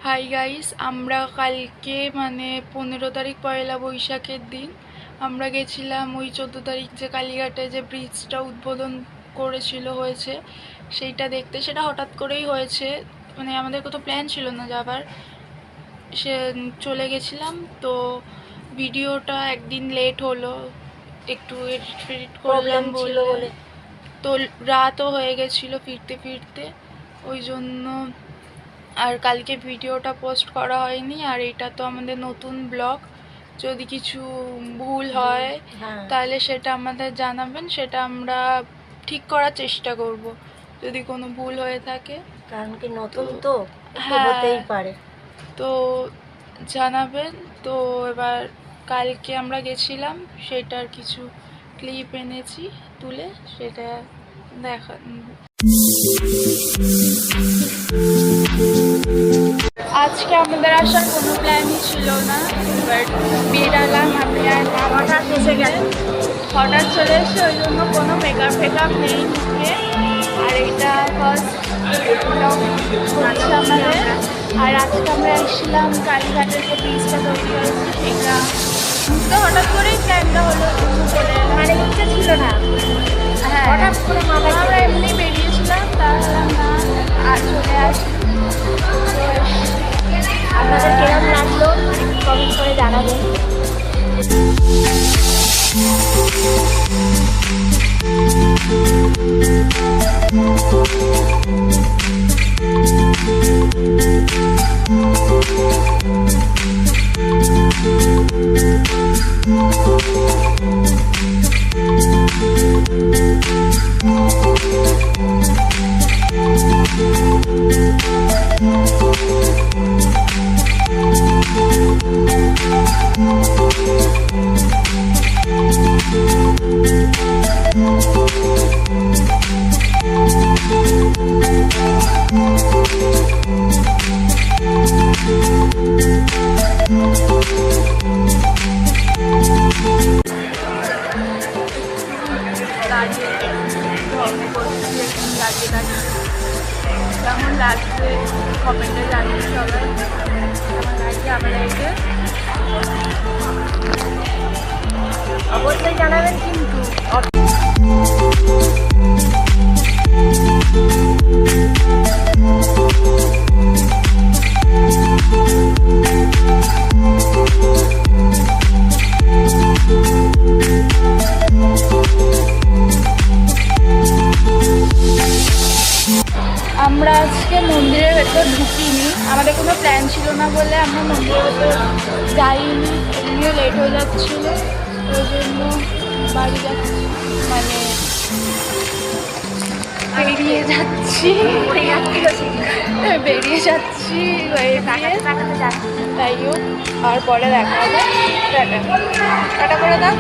Hi guys, আমরা কালকে মানে 15 তারিখ পয়লা বৈশাখের দিন আমরা গেছিলাম ওই 14 তারিখ যে কালীঘাটে যে ব্রিজটা উদ্বোধন হয়েছে সেইটা দেখতে। সেটা হঠাৎ করেই হয়েছে, মানে আমাদের কত প্ল্যান ছিল না যাবার, সে চলে গেছিলাম। তো ভিডিওটা একদিন লেট হলো, একটু এডিট করলাম বলে তো রাতও হয়ে গেছিলো ফিরতে ফিরতে, ওই জন্য আর কালকে ভিডিওটা পোস্ট করা হয়নি। আর এটা তো আমাদের নতুন ব্লগ, যদি কিছু ভুল হয় তাহলে সেটা আমাদের জানাবেন, সেটা আমরা ঠিক করার চেষ্টা করব যদি কোনো ভুল হয়ে থাকে, কারণ কি নতুন তো হতেই পারে, তো জানাবেন। তো এবার কালকে আমরা গেছিলাম, সেটার কিছু ক্লিপ এনেছি তুলে, সেটা দেখা। আজকে আমাদের আসার কোনো প্ল্যানই ছিল না, বাট বেরালাম। আমি আর হঠাৎ এসে গেছে, হঠাৎ চলে এসে, ওই জন্য কোনো মেকআপ নেই মুখে। আর এটা ফার্স্ট হচ্ছে আমাদের। আর আজকে আমরা এসেছিলাম কালীঘাটের যে ব্রিজটা তৈরি হয়েছে সেটা, তো হঠাৎ করেই প্ল্যানটা হলো, চলে এলাম, মানে ইচ্ছে ছিল না। হ্যাঁ, হঠাৎ করে মাথায় আমরা এমনি বেরিয়েছিলাম, তাহলে না আর চলে আসি। আপনাদের কেমন লাগলো কমেন্ট করে জানাবেন। কেমন লাগছে কমেন্টে জানিয়ে সবাই। কেমন লাগছে আমরা এসে অবশ্যই জানাবেন কিন্তু। আমরা আজকে মন্দিরের ভেতর ঢুকিনি, আমাদের কোনো প্ল্যান ছিল না বলে আমরা মন্দিরের ভেতর যাইনি, এমনিও লেট হয়ে যাচ্ছিল, ওই জন্য বাড়ি যাচ্ছি, মানে বেরিয়ে যাচ্ছি তাই হোক। আর পরে দেখা হবে, টাটা টাটা করে দাও।